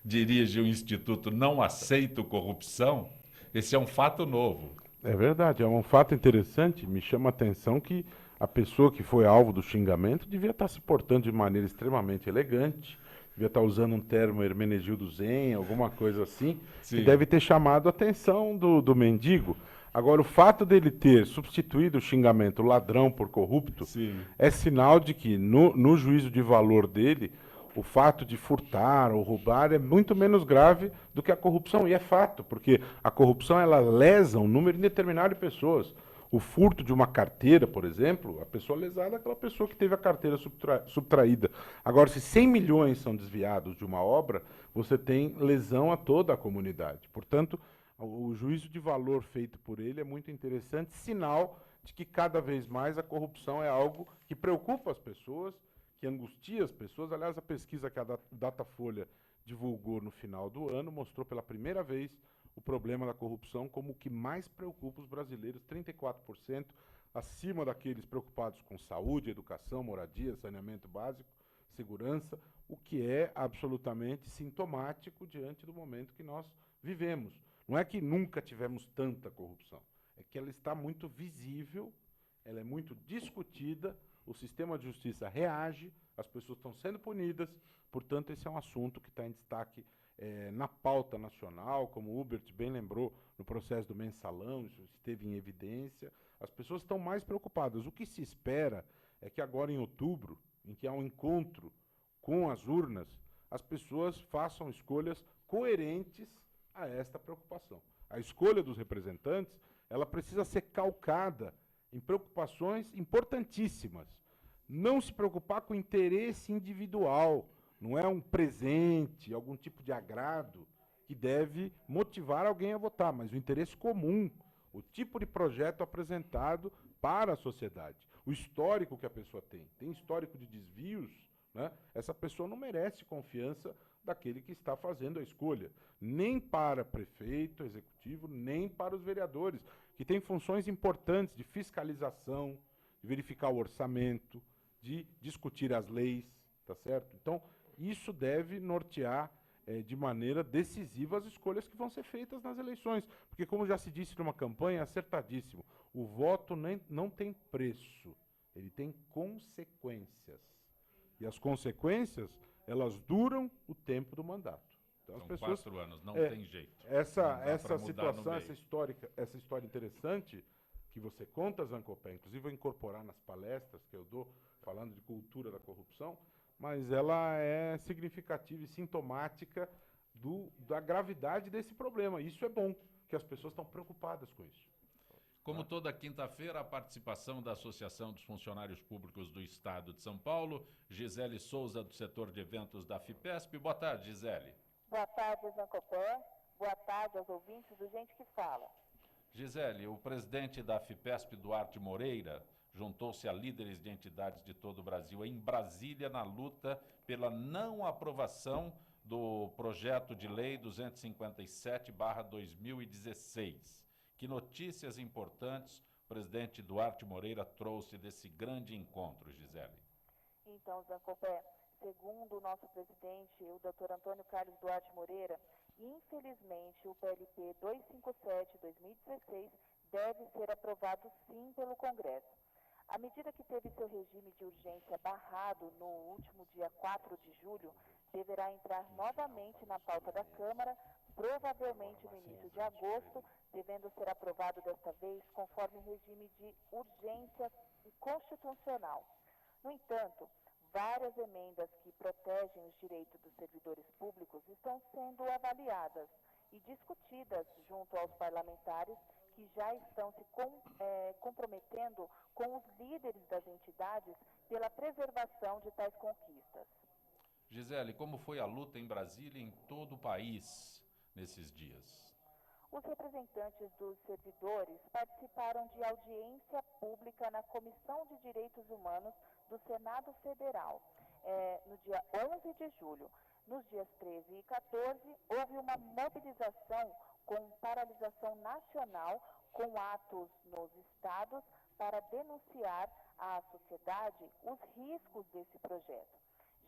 [SPEAKER 1] dirige o Instituto Não Aceito Corrupção, esse é um fato novo.
[SPEAKER 2] É verdade, é um fato interessante. Me chama a atenção que a pessoa que foi alvo do xingamento devia estar se portando de maneira extremamente elegante, devia estar usando um termo Hermenegildo Zen, alguma coisa assim,
[SPEAKER 1] Sim.
[SPEAKER 2] que deve ter chamado a atenção do mendigo. Agora, o fato dele ter substituído o xingamento ladrão por corrupto
[SPEAKER 1] Sim.
[SPEAKER 2] é sinal de que, no juízo de valor dele, o fato de furtar ou roubar é muito menos grave do que a corrupção. E é fato, porque a corrupção ela lesa um número indeterminado de pessoas. O furto de uma carteira, por exemplo, a pessoa lesada é aquela pessoa que teve a carteira subtraída. Agora, se 100 milhões são desviados de uma obra, você tem lesão a toda a comunidade. Portanto, o juízo de valor feito por ele é muito interessante, sinal de que cada vez mais a corrupção é algo que preocupa as pessoas, que angustia as pessoas. Aliás, a pesquisa que a Datafolha divulgou no final do ano, mostrou pela primeira vez o problema da corrupção como o que mais preocupa os brasileiros, 34% acima daqueles preocupados com saúde, educação, moradia, saneamento básico, segurança, o que é absolutamente sintomático diante do momento que nós vivemos. Não é que nunca tivemos tanta corrupção, é que ela está muito visível, ela é muito discutida, o sistema de justiça reage, as pessoas estão sendo punidas, portanto, esse é um assunto que está em destaque na pauta nacional, como o Hubert bem lembrou, no processo do mensalão, isso esteve em evidência, as pessoas estão mais preocupadas. O que se espera é que agora em outubro, em que há um encontro com as urnas, as pessoas façam escolhas coerentes a esta preocupação. A escolha dos representantes, ela precisa ser calcada em preocupações importantíssimas. Não se preocupar com interesse individual, não é um presente, algum tipo de agrado que deve motivar alguém a votar, mas o interesse comum, o tipo de projeto apresentado para a sociedade, o histórico que a pessoa tem. Tem histórico de desvios, né? Essa pessoa não merece confiança daquele que está fazendo a escolha, nem para prefeito, executivo, nem para os vereadores, que têm funções importantes de fiscalização, de verificar o orçamento, de discutir as leis, tá certo? Então, isso deve nortear de maneira decisiva as escolhas que vão ser feitas nas eleições, porque, como já se disse numa campanha, acertadíssimo, o voto não tem preço, ele tem consequências. E as consequências, elas duram o tempo do mandato. Então,
[SPEAKER 1] São
[SPEAKER 2] as pessoas,
[SPEAKER 1] 4 anos, não tem jeito.
[SPEAKER 2] Essa situação, essa história interessante que você conta, Zancopé, inclusive vou incorporar nas palestras que eu dou, falando de cultura da corrupção, mas ela é significativa e sintomática da gravidade desse problema. Isso é bom, que as pessoas estão preocupadas com isso.
[SPEAKER 1] Como toda quinta-feira, a participação da Associação dos Funcionários Públicos do Estado de São Paulo, Gisele Souza, do setor de eventos da FIPESP. Boa tarde, Gisele.
[SPEAKER 7] Boa tarde, Zancopé. Boa tarde aos ouvintes do Gente que Fala.
[SPEAKER 1] Gisele, o presidente da FIPESP, Duarte Moreira, juntou-se a líderes de entidades de todo o Brasil em Brasília na luta pela não aprovação do projeto de lei 257/2016. Que notícias importantes o presidente Duarte Moreira trouxe desse grande encontro, Gisele?
[SPEAKER 7] Então, Zancopé, segundo o nosso presidente, o Dr. Antônio Carlos Duarte Moreira, infelizmente o PLP 257/2016 deve ser aprovado sim pelo Congresso. À medida que teve seu regime de urgência barrado no último dia 4 de julho, deverá entrar novamente na pauta da Câmara, provavelmente no início de agosto, devendo ser aprovado desta vez conforme regime de urgência constitucional. No entanto, várias emendas que protegem os direitos dos servidores públicos estão sendo avaliadas e discutidas junto aos parlamentares que já estão se comprometendo com os líderes das entidades pela preservação de tais conquistas.
[SPEAKER 1] Gisele, como foi a luta em Brasília e em todo o país nesses dias?
[SPEAKER 7] Os representantes dos servidores participaram de audiência pública na Comissão de Direitos Humanos do Senado Federal, no dia 11 de julho. Nos dias 13 e 14, houve uma mobilização com paralisação nacional, com atos nos estados, para denunciar à sociedade os riscos desse projeto.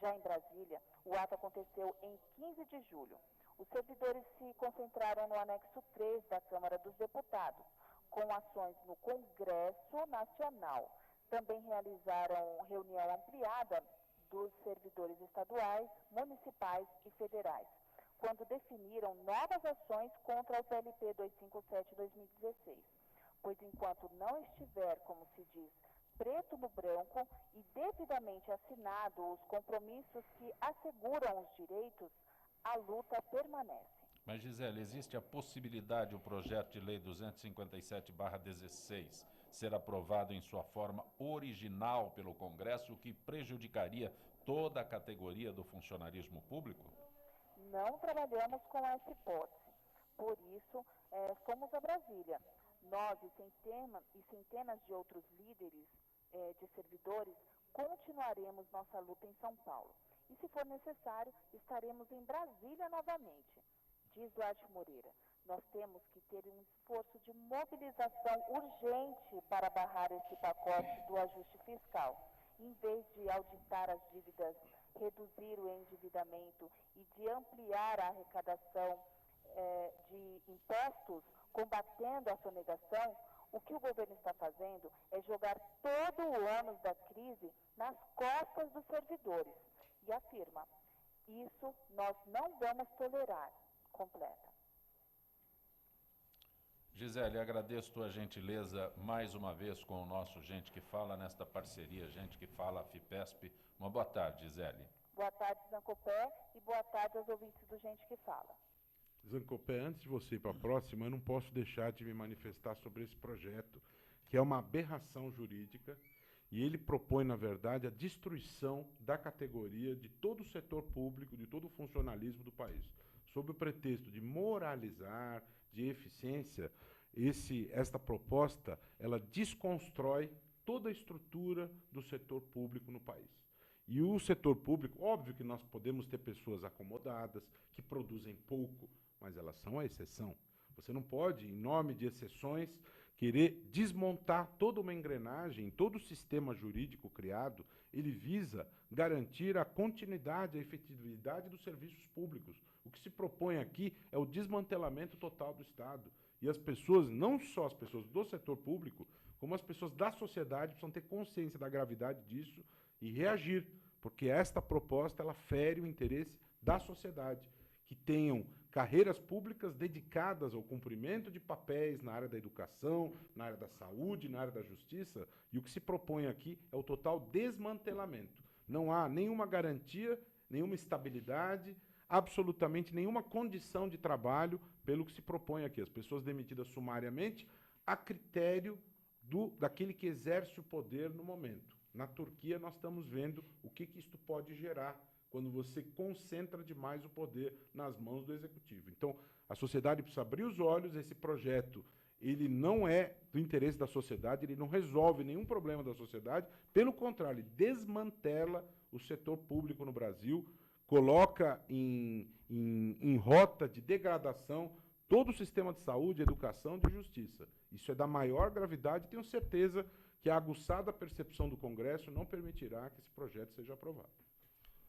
[SPEAKER 7] Já em Brasília, o ato aconteceu em 15 de julho. Os servidores se concentraram no anexo 3 da Câmara dos Deputados, com ações no Congresso Nacional. Também realizaram reunião ampliada dos servidores estaduais, municipais e federais, quando definiram novas ações contra o PLP 257/2016. Pois enquanto não estiver, como se diz, preto no branco e devidamente assinado os compromissos que asseguram os direitos, a luta permanece.
[SPEAKER 1] Mas, Gisele, existe a possibilidade o projeto de lei 257/16 ser aprovado em sua forma original pelo Congresso, o que prejudicaria toda a categoria do funcionarismo público?
[SPEAKER 7] Não trabalhamos com essa hipótese. Por isso, fomos a Brasília. Nós e centenas de outros líderes de servidores continuaremos nossa luta em São Paulo. e, se for necessário, estaremos em Brasília novamente. Diz Duarte Moreira, nós temos que ter um esforço de mobilização urgente para barrar esse pacote do ajuste fiscal. Em vez de auditar as dívidas, reduzir o endividamento e de ampliar a arrecadação de impostos, combatendo a sonegação, o que o governo está fazendo é jogar todo o ônus da crise nas costas dos servidores. E afirma, isso nós não vamos tolerar. Completa.
[SPEAKER 1] Gisele, agradeço tua gentileza mais uma vez com o nosso Gente que Fala, nesta parceria Gente que Fala, FIPESP. Uma boa tarde, Gisele.
[SPEAKER 7] Boa tarde, Zancopé, e boa tarde aos ouvintes do Gente que Fala.
[SPEAKER 2] Zancopé, antes de você ir para a próxima, eu não posso deixar de me manifestar sobre esse projeto, que é uma aberração jurídica, e ele propõe, na verdade, a destruição da categoria de todo o setor público, de todo o funcionalismo do país. Sob o pretexto de moralizar, de eficiência, esta proposta, ela desconstrói toda a estrutura do setor público no país. E o setor público, óbvio que nós podemos ter pessoas acomodadas, que produzem pouco, mas elas são a exceção. Você não pode, em nome de exceções, querer desmontar toda uma engrenagem, todo o sistema jurídico criado. Ele visa garantir a continuidade, a efetividade dos serviços públicos. O que se propõe aqui é o desmantelamento total do Estado. E as pessoas, não só as pessoas do setor público, como as pessoas da sociedade, precisam ter consciência da gravidade disso e reagir, porque esta proposta ela fere o interesse da sociedade, que tenham carreiras públicas dedicadas ao cumprimento de papéis na área da educação, na área da saúde, na área da justiça, e o que se propõe aqui é o total desmantelamento. Não há nenhuma garantia, nenhuma estabilidade, absolutamente nenhuma condição de trabalho pelo que se propõe aqui. As pessoas demitidas sumariamente a critério daquele que exerce o poder no momento. Na Turquia, nós estamos vendo o que isto pode gerar quando você concentra demais o poder nas mãos do executivo. Então, a sociedade precisa abrir os olhos. Esse projeto, ele não é do interesse da sociedade, ele não resolve nenhum problema da sociedade, pelo contrário, ele desmantela o setor público no Brasil, coloca em rota de degradação todo o sistema de saúde, educação e de justiça. Isso é da maior gravidade e tenho certeza que a aguçada percepção do Congresso não permitirá que esse projeto seja aprovado.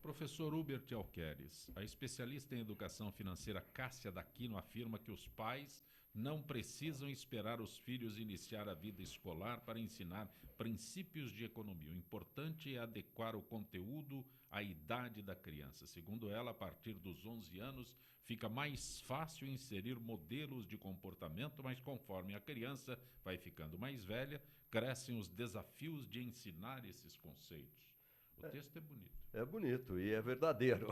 [SPEAKER 1] Professor Hubert Alqueres, a especialista em educação financeira Cássia Daquino afirma que os pais não precisam esperar os filhos iniciar a vida escolar para ensinar princípios de economia. O importante é adequar o conteúdo à idade da criança. Segundo ela, a partir dos 11 anos, fica mais fácil inserir modelos de comportamento, mas conforme a criança vai ficando mais velha, crescem os desafios de ensinar esses conceitos. O texto é bonito.
[SPEAKER 3] É bonito e é verdadeiro.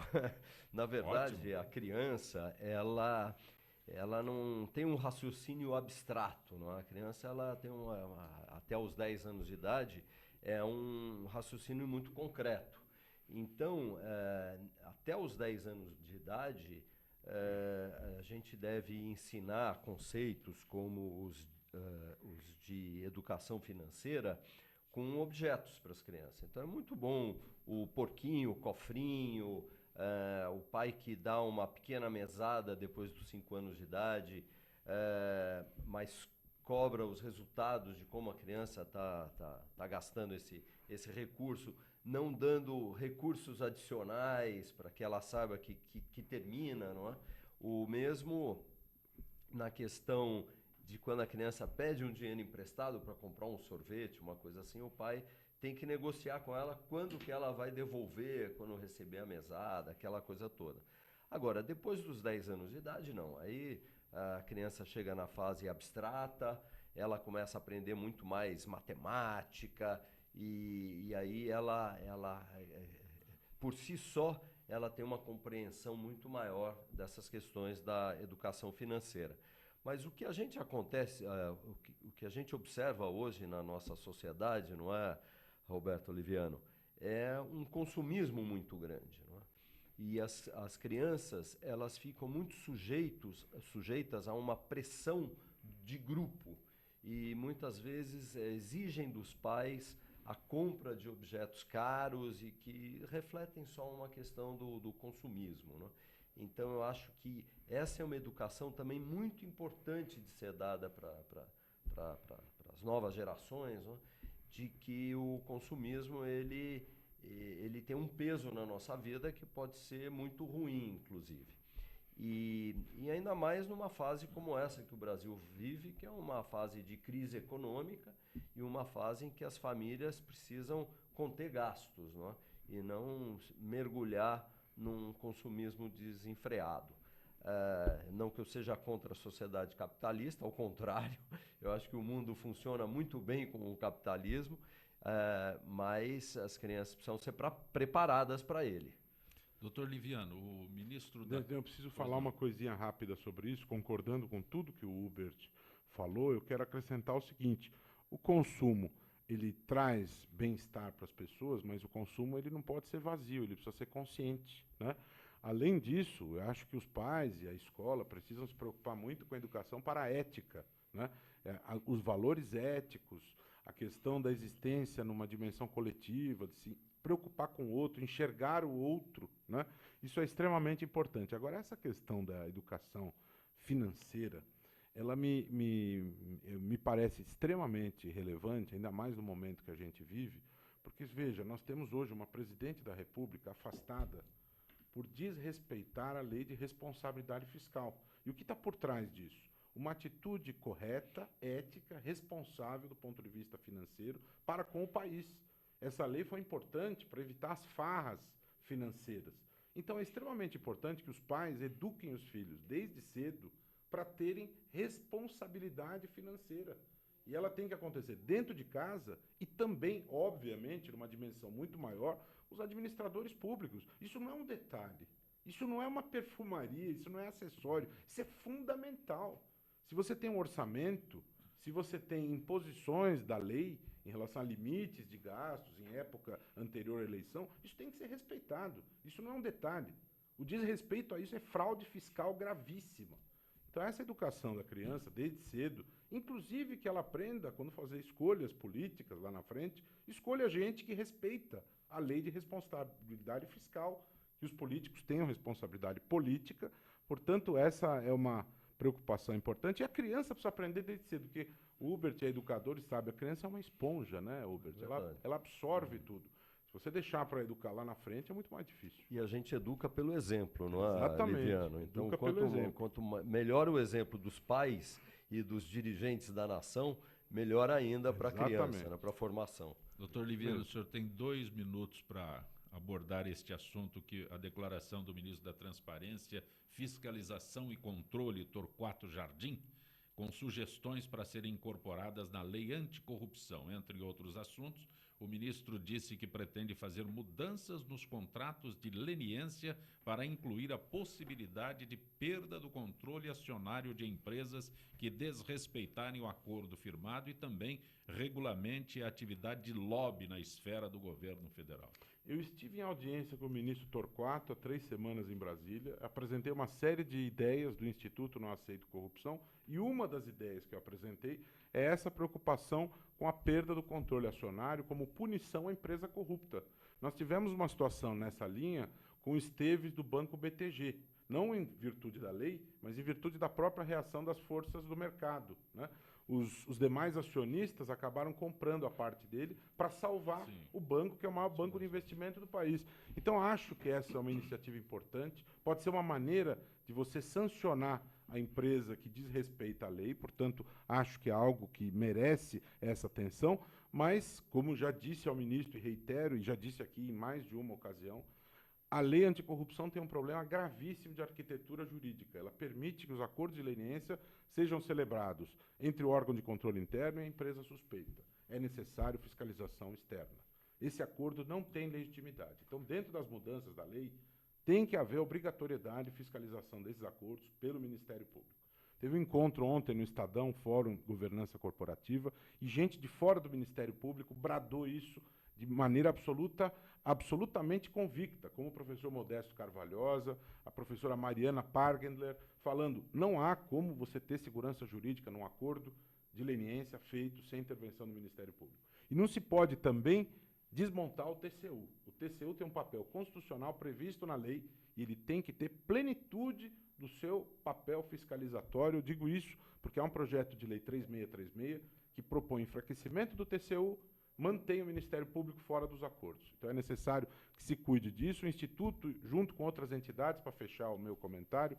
[SPEAKER 3] Na verdade, ótimo. A criança, ela não tem um raciocínio abstrato. Não? A criança ela tem até os 10 anos de idade, é um raciocínio muito concreto. Então, até os 10 anos de idade, a gente deve ensinar conceitos como os de educação financeira, com objetos para as crianças. Então é muito bom o porquinho, o cofrinho, o pai que dá uma pequena mesada depois dos 5 anos de idade, mas cobra os resultados de como a criança tá gastando esse recurso, não dando recursos adicionais para que ela saiba que termina, não é? O mesmo na questão de quando a criança pede um dinheiro emprestado para comprar um sorvete, uma coisa assim, o pai tem que negociar com ela quando que ela vai devolver, quando receber a mesada, aquela coisa toda. Agora, depois dos 10 anos de idade, não. Aí a criança chega na fase abstrata, ela começa a aprender muito mais matemática e aí ela por si só, ela tem uma compreensão muito maior dessas questões da educação financeira. Mas o que a gente o que a gente observa hoje na nossa sociedade, não é, Roberto Oliviano, é um consumismo muito grande, não é? E as crianças, elas ficam muito sujeitas a uma pressão de grupo e muitas vezes exigem dos pais a compra de objetos caros e que refletem só uma questão do consumismo, né? Então, eu acho que essa é uma educação também muito importante de ser dada para as novas gerações, né? De que o consumismo ele tem um peso na nossa vida que pode ser muito ruim, inclusive. E ainda mais numa fase como essa que o Brasil vive, que é uma fase de crise econômica e uma fase em que as famílias precisam conter gastos, não é? E não mergulhar num consumismo desenfreado. Não que eu seja contra a sociedade capitalista, ao contrário, eu acho que o mundo funciona muito bem com o capitalismo, mas as crianças precisam ser preparadas para ele.
[SPEAKER 1] Doutor Liviano, o ministro
[SPEAKER 2] Eu preciso falar uma coisinha rápida sobre isso, concordando com tudo que o Hubert falou. Eu quero acrescentar o seguinte: o consumo, ele traz bem-estar para as pessoas, mas o consumo ele não pode ser vazio, ele precisa ser consciente, né? Além disso, eu acho que os pais e a escola precisam se preocupar muito com a educação para a ética, né? Os valores éticos, a questão da existência numa dimensão coletiva, de se preocupar com o outro, enxergar o outro, né? Isso é extremamente importante. Agora, essa questão da educação financeira, ela me parece extremamente relevante, ainda mais no momento que a gente vive, porque, veja, nós temos hoje uma presidente da República afastada por desrespeitar a lei de responsabilidade fiscal. E o que está por trás disso? Uma atitude correta, ética, responsável do ponto de vista financeiro para com o país. Essa lei foi importante para evitar as farras financeiras. Então é extremamente importante que os pais eduquem os filhos desde cedo para terem responsabilidade financeira. E ela tem que acontecer dentro de casa e também, obviamente, numa dimensão muito maior, os administradores públicos. Isso não é um detalhe, isso não é uma perfumaria, isso não é acessório, isso é fundamental. Se você tem um orçamento, se você tem imposições da lei em relação a limites de gastos em época anterior à eleição, isso tem que ser respeitado. Isso não é um detalhe. O desrespeito a isso é fraude fiscal gravíssima. Então, essa educação da criança, desde cedo, inclusive que ela aprenda, quando fazer escolhas políticas lá na frente, escolha gente que respeita a lei de responsabilidade fiscal, que os políticos tenham responsabilidade política. Portanto, essa é uma preocupação importante. E a criança precisa aprender desde cedo, porque o Hubert é educador e sabe, a criança é uma esponja, né, Hubert? Ela absorve tudo. Se você deixar para educar lá na frente, é muito mais difícil.
[SPEAKER 3] E a gente educa pelo exemplo, não é,
[SPEAKER 2] Exatamente.
[SPEAKER 3] Liviano? Então,
[SPEAKER 2] Educa pelo exemplo.
[SPEAKER 3] Quanto melhor o exemplo dos pais e dos dirigentes da nação, melhor ainda para a criança, né, para a formação.
[SPEAKER 1] Doutor Liviano, o senhor tem 2 minutos para abordar este assunto, que a declaração do ministro da Transparência, Fiscalização e Controle, Torquato Jardim, com sugestões para serem incorporadas na lei anticorrupção. Entre outros assuntos, o ministro disse que pretende fazer mudanças nos contratos de leniência para incluir a possibilidade de perda do controle acionário de empresas que desrespeitarem o acordo firmado e também regulamente a atividade de lobby na esfera do governo federal.
[SPEAKER 2] Eu estive em audiência com o ministro Torquato há 3 semanas em Brasília, apresentei uma série de ideias do Instituto Não Aceito Corrupção, e uma das ideias que eu apresentei é essa preocupação com a perda do controle acionário como punição à empresa corrupta. Nós tivemos uma situação nessa linha com o Esteves do Banco BTG, não em virtude da lei, mas em virtude da própria reação das forças do mercado, né? Os demais acionistas acabaram comprando a parte dele para salvar o banco, que é o maior banco de investimento do país. Então, acho que essa é uma iniciativa importante, pode ser uma maneira de você sancionar a empresa que desrespeita a lei, portanto, acho que é algo que merece essa atenção, mas, como já disse ao ministro e reitero, e já disse aqui em mais de uma ocasião, a lei anticorrupção tem um problema gravíssimo de arquitetura jurídica. Ela permite que os acordos de leniência sejam celebrados entre o órgão de controle interno e a empresa suspeita. É necessário fiscalização externa. Esse acordo não tem legitimidade. Então, dentro das mudanças da lei, tem que haver obrigatoriedade de fiscalização desses acordos pelo Ministério Público. Teve um encontro ontem no Estadão, Fórum Governança Corporativa, e gente de fora do Ministério Público bradou isso de maneira absolutamente convicta, como o professor Modesto Carvalhosa, a professora Mariana Pargendler, falando, não há como você ter segurança jurídica num acordo de leniência feito sem intervenção do Ministério Público. E não se pode também desmontar o TCU. O TCU tem um papel constitucional previsto na lei e ele tem que ter plenitude do seu papel fiscalizatório. Eu digo isso porque há um projeto de lei 3636 que propõe enfraquecimento do TCU, mantém o Ministério Público fora dos acordos. Então é necessário que se cuide disso. O Instituto, junto com outras entidades, para fechar o meu comentário,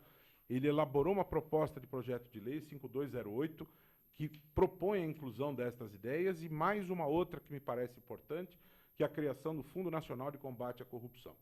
[SPEAKER 2] ele elaborou uma proposta de projeto de lei 5208 que propõe a inclusão destas ideias e mais uma outra que me parece importante, que é a criação do Fundo Nacional de Combate à Corrupção.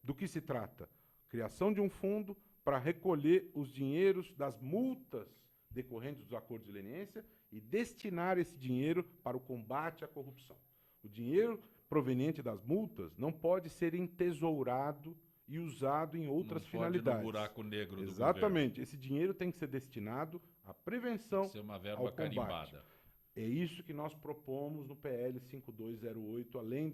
[SPEAKER 2] Do que se trata? Criação de um fundo para recolher os dinheiros das multas decorrentes dos acordos de leniência e destinar esse dinheiro para o combate à corrupção. O dinheiro proveniente das multas não pode ser entesourado e usado em outras finalidades.
[SPEAKER 1] No buraco negro do
[SPEAKER 2] Exatamente.
[SPEAKER 1] governo.
[SPEAKER 2] Esse dinheiro tem que ser destinado à prevenção,
[SPEAKER 1] tem que ser uma verba
[SPEAKER 2] ao combate.
[SPEAKER 1] carimbada.
[SPEAKER 2] É isso que nós propomos no PL 5208, além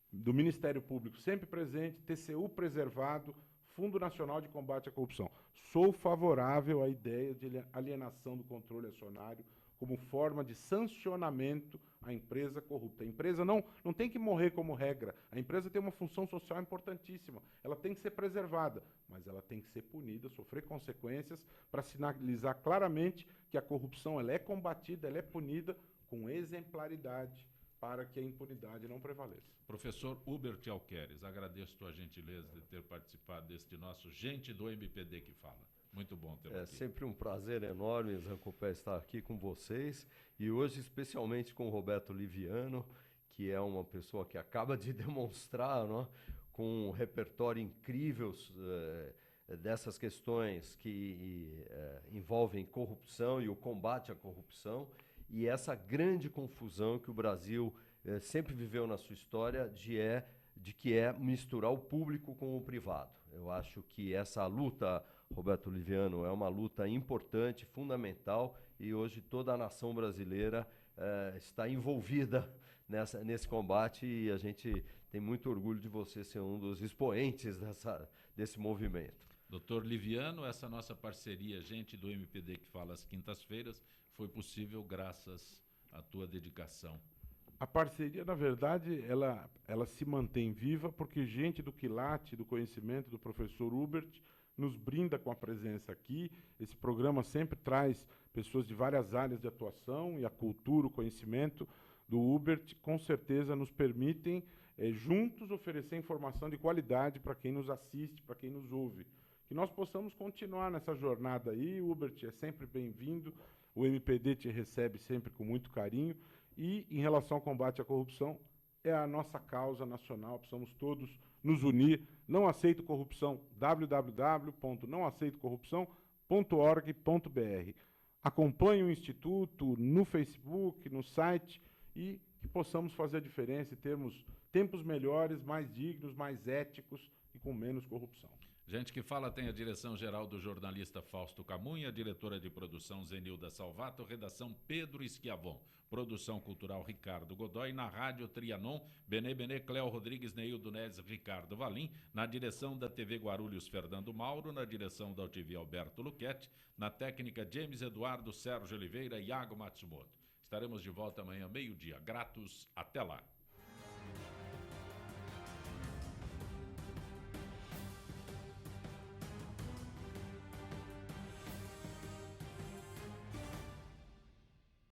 [SPEAKER 2] do Ministério Público sempre presente, TCU preservado, Fundo Nacional de Combate à Corrupção. Sou favorável à ideia de alienação do controle acionário como forma de sancionamento à empresa corrupta. A empresa não tem que morrer como regra. A empresa tem uma função social importantíssima. Ela tem que ser preservada, mas ela tem que ser punida, sofrer consequências para sinalizar claramente que a corrupção ela é combatida, ela é punida com exemplaridade para que a impunidade não prevaleça.
[SPEAKER 1] Professor Hubert Alqueres, agradeço a tua gentileza de ter participado deste nosso Gente do MPD que Fala. Muito bom tê-lo aqui.
[SPEAKER 3] É sempre um prazer enorme, Zancopé, estar aqui com vocês e hoje especialmente com o Roberto Liviano, que é uma pessoa que acaba de demonstrar, não é, com um repertório incrível dessas questões que envolvem corrupção e o combate à corrupção e essa grande confusão que o Brasil sempre viveu na sua história de que é misturar o público com o privado. Eu acho que essa luta, Roberto Liviano, é uma luta importante, fundamental, e hoje toda a nação brasileira está envolvida nesse combate e a gente tem muito orgulho de você ser um dos expoentes desse movimento.
[SPEAKER 1] Doutor Liviano, essa nossa parceria, Gente do MPD que Fala às quintas-feiras, foi possível graças à tua dedicação.
[SPEAKER 2] A parceria, na verdade, ela se mantém viva porque gente do quilate, do conhecimento do professor Hubert nos brinda com a presença aqui. Esse programa sempre traz pessoas de várias áreas de atuação e a cultura, o conhecimento do Hubert, com certeza nos permitem juntos oferecer informação de qualidade para quem nos assiste, para quem nos ouve. Que nós possamos continuar nessa jornada aí. Hubert é sempre bem-vindo, o MPD te recebe sempre com muito carinho. E, em relação ao combate à corrupção, é a nossa causa nacional, precisamos todos nos unir. Não aceito corrupção, www.nãoaceitocorrupção.org.br. Acompanhe o Instituto no Facebook, no site, e que possamos fazer a diferença e termos tempos melhores, mais dignos, mais éticos e com menos corrupção.
[SPEAKER 1] Gente que Fala tem a direção-geral do jornalista Fausto Camunha, diretora de produção Zenilda Salvato, redação Pedro Esquiavon, produção cultural Ricardo Godoy, na rádio Trianon, Benê, Cléo Rodrigues, Neildo Neves, Ricardo Valim, na direção da TV Guarulhos, Fernando Mauro, na direção da UTV Alberto Luquete, na técnica James Eduardo, Sérgio Oliveira e Iago Matsumoto. Estaremos de volta amanhã, meio-dia. Gratos, até lá.